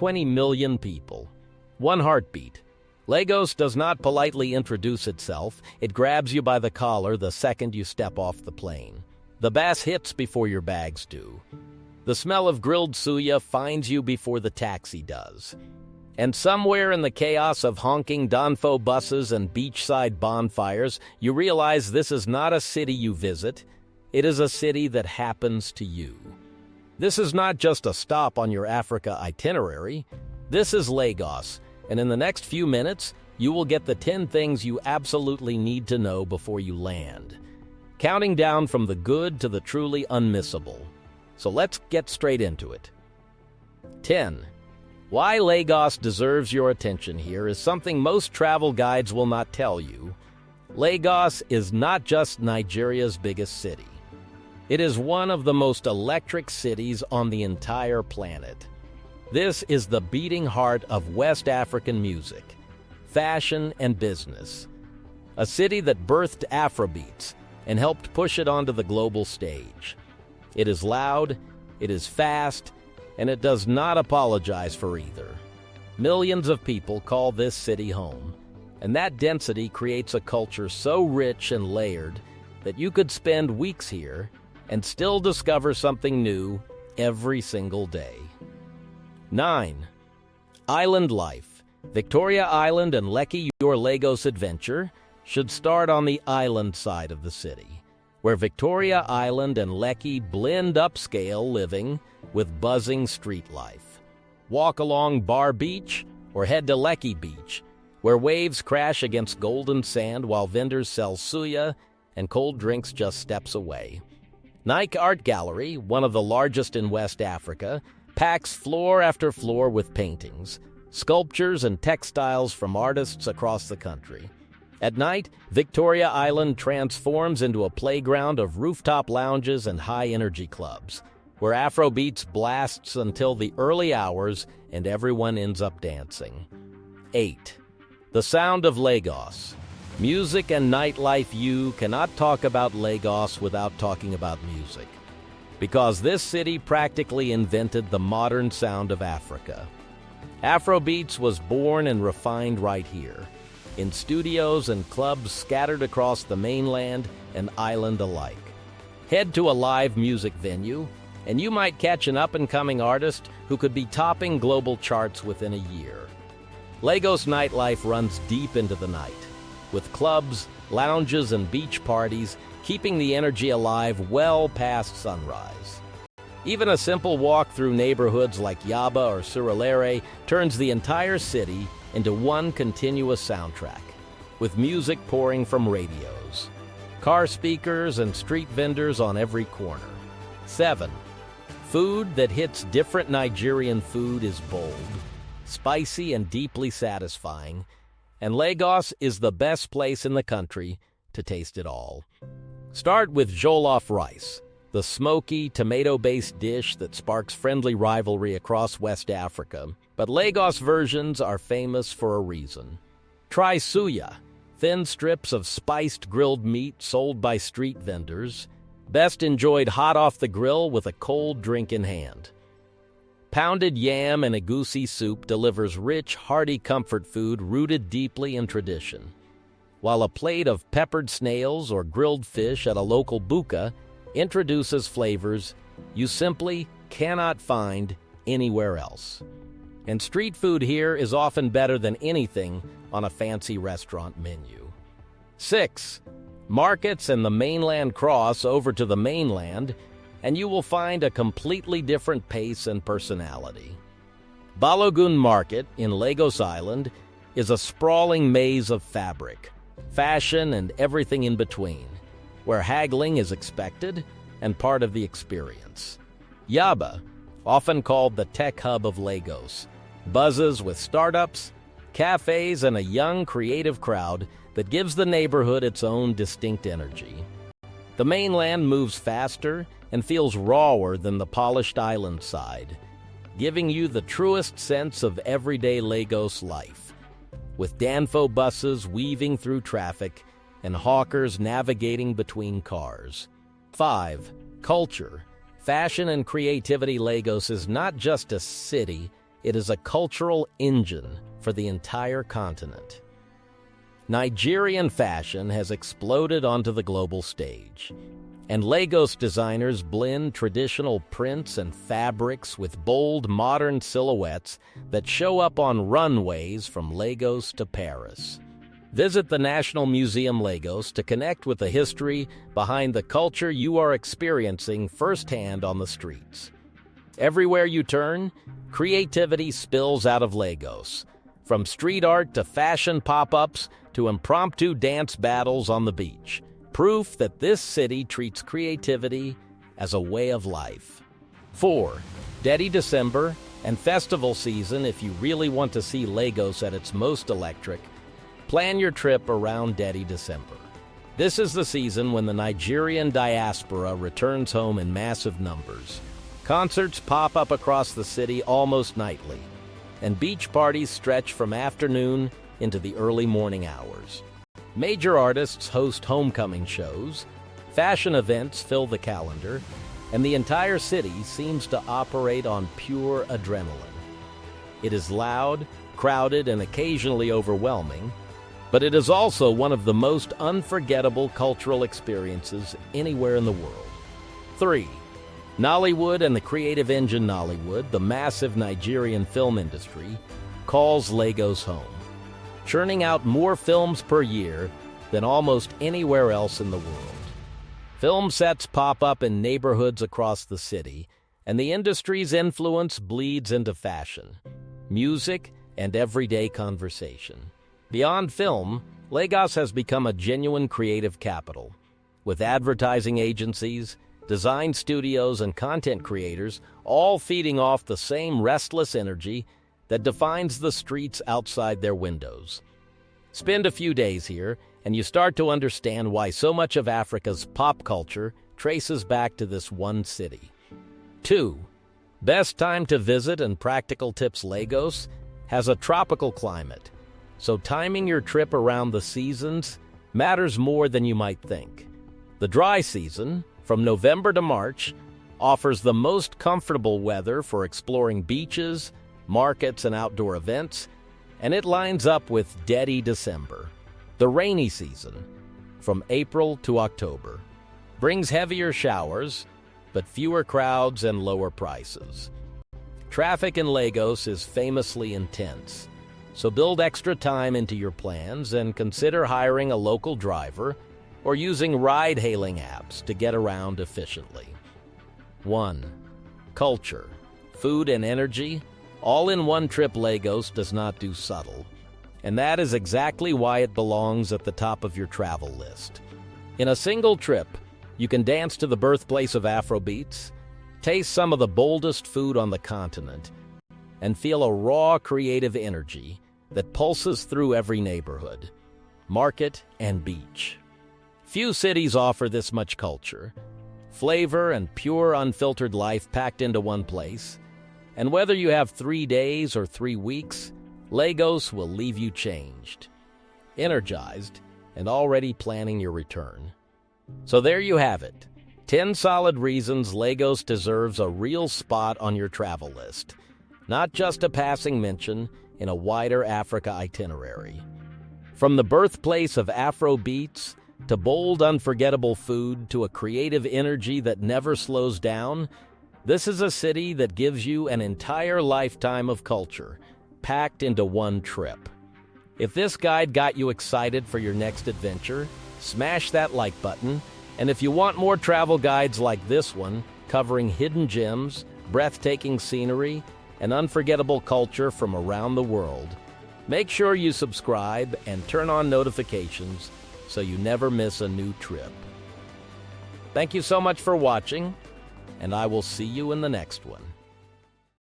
20 million people. One heartbeat. Lagos does not politely introduce itself. It grabs you by the collar the second you step off the plane. The bass hits before your bags do. The smell of grilled suya finds you before the taxi does. And somewhere in the chaos of honking Danfo buses and beachside bonfires, you realize this is not a city you visit. It is a city that happens to you. This is not just a stop on your Africa itinerary. This is Lagos, and in the next few minutes, you will get the 10 things you absolutely need to know before you land. Counting down from the good to the truly unmissable. So let's get straight into it. 10. Why Lagos deserves your attention here is something most travel guides will not tell you. Lagos is not just Nigeria's biggest city. It is one of the most electric cities on the entire planet. This is the beating heart of West African music, fashion, and business. A city that birthed Afrobeats and helped push it onto the global stage. It is loud, it is fast, and it does not apologize for either. Millions of people call this city home, and that density creates a culture so rich and layered that you could spend weeks here and still discover something new every single day. 9. Island life. Victoria Island and Lekki, your Lagos adventure, should start on the island side of the city, where Victoria Island and Lekki blend upscale living with buzzing street life. Walk along Bar Beach or head to Lekki Beach, where waves crash against golden sand while vendors sell suya and cold drinks just steps away. Nike Art Gallery, one of the largest in West Africa, packs floor after floor with paintings, sculptures, and textiles from artists across the country. At night, Victoria Island transforms into a playground of rooftop lounges and high-energy clubs, where Afrobeats blasts until the early hours and everyone ends up dancing. 8. The sound of Lagos. Music and nightlife. You cannot talk about Lagos without talking about music, because this city practically invented the modern sound of Africa. Afrobeats was born and refined right here, in studios and clubs scattered across the mainland and island alike. Head to a live music venue, and you might catch an up-and-coming artist who could be topping global charts within a year. Lagos nightlife runs deep into the night, with clubs, lounges, and beach parties keeping the energy alive well past sunrise. Even a simple walk through neighborhoods like Yaba or Surulere turns the entire city into one continuous soundtrack, with music pouring from radios, car speakers, and street vendors on every corner. 7. Food that hits different. Nigerian food is bold, spicy, and deeply satisfying, and Lagos is the best place in the country to taste it all. Start with jollof rice, the smoky, tomato-based dish that sparks friendly rivalry across West Africa, but Lagos versions are famous for a reason. Try suya, thin strips of spiced grilled meat sold by street vendors, best enjoyed hot off the grill with a cold drink in hand. Pounded yam and egusi soup delivers rich, hearty comfort food rooted deeply in tradition, while a plate of peppered snails or grilled fish at a local buka introduces flavors you simply cannot find anywhere else. And street food here is often better than anything on a fancy restaurant menu. 6. Markets and the mainland. Cross over to the mainland, and you will find a completely different pace and personality. Balogun Market in Lagos Island is a sprawling maze of fabric, fashion, and everything in between, where haggling is expected and part of the experience. Yaba, often called the tech hub of Lagos, buzzes with startups, cafes, and a young, creative crowd that gives the neighborhood its own distinct energy. The mainland moves faster and feels rawer than the polished island side, giving you the truest sense of everyday Lagos life, with Danfo buses weaving through traffic and hawkers navigating between cars. 5. Culture, fashion, and creativity. Lagos is not just a city, it is a cultural engine for the entire continent. Nigerian fashion has exploded onto the global stage, and Lagos designers blend traditional prints and fabrics with bold, modern silhouettes that show up on runways from Lagos to Paris. Visit the National Museum Lagos to connect with the history behind the culture you are experiencing firsthand on the streets. Everywhere you turn, creativity spills out of Lagos, from street art to fashion pop-ups to impromptu dance battles on the beach. Proof that this city treats creativity as a way of life. 4. Deady December and festival season. If you really want to see Lagos at its most electric, plan your trip around Deady December. This is the season when the Nigerian diaspora returns home in massive numbers. Concerts pop up across the city almost nightly, and beach parties stretch from afternoon into the early morning hours. Major artists host homecoming shows, fashion events fill the calendar, and the entire city seems to operate on pure adrenaline. It is loud, crowded, and occasionally overwhelming, but it is also one of the most unforgettable cultural experiences anywhere in the world. 3. Nollywood and the creative engine Nollywood, the massive Nigerian film industry, calls Lagos home, churning out more films per year than almost anywhere else in the world. Film sets pop up in neighborhoods across the city, and the industry's influence bleeds into fashion, music, and everyday conversation. Beyond film, Lagos has become a genuine creative capital, with advertising agencies, design studios, and content creators all feeding off the same restless energy that defines the streets outside their windows. Spend a few days here, and you start to understand why so much of Africa's pop culture traces back to this one city. 2. Best time to visit and practical tips. Lagos has a tropical climate, so timing your trip around the seasons matters more than you might think. The dry season, from November to March, offers the most comfortable weather for exploring beaches, markets, and outdoor events, and it lines up with Deady December. The rainy season, from April to October, brings heavier showers, but fewer crowds and lower prices. Traffic in Lagos is famously intense, so build extra time into your plans and consider hiring a local driver or using ride-hailing apps to get around efficiently. 1. Culture, food, and energy. All in one trip. Lagos does not do subtle, and that is exactly why it belongs at the top of your travel list. In a single trip, you can dance to the birthplace of Afrobeats, taste some of the boldest food on the continent, and feel a raw creative energy that pulses through every neighborhood, market, and beach. Few cities offer this much culture, flavor, and pure, unfiltered life packed into one place. And whether you have 3 days or 3 weeks, Lagos will leave you changed, energized, and already planning your return. So there you have it. 10 solid reasons Lagos deserves a real spot on your travel list, not just a passing mention in a wider Africa itinerary. From the birthplace of Afro beats, to bold, unforgettable food, to a creative energy that never slows down, this is a city that gives you an entire lifetime of culture, packed into one trip. If this guide got you excited for your next adventure, smash that like button, and if you want more travel guides like this one, covering hidden gems, breathtaking scenery, and unforgettable culture from around the world, make sure you subscribe and turn on notifications so you never miss a new trip. Thank you so much for watching, and I will see you in the next one.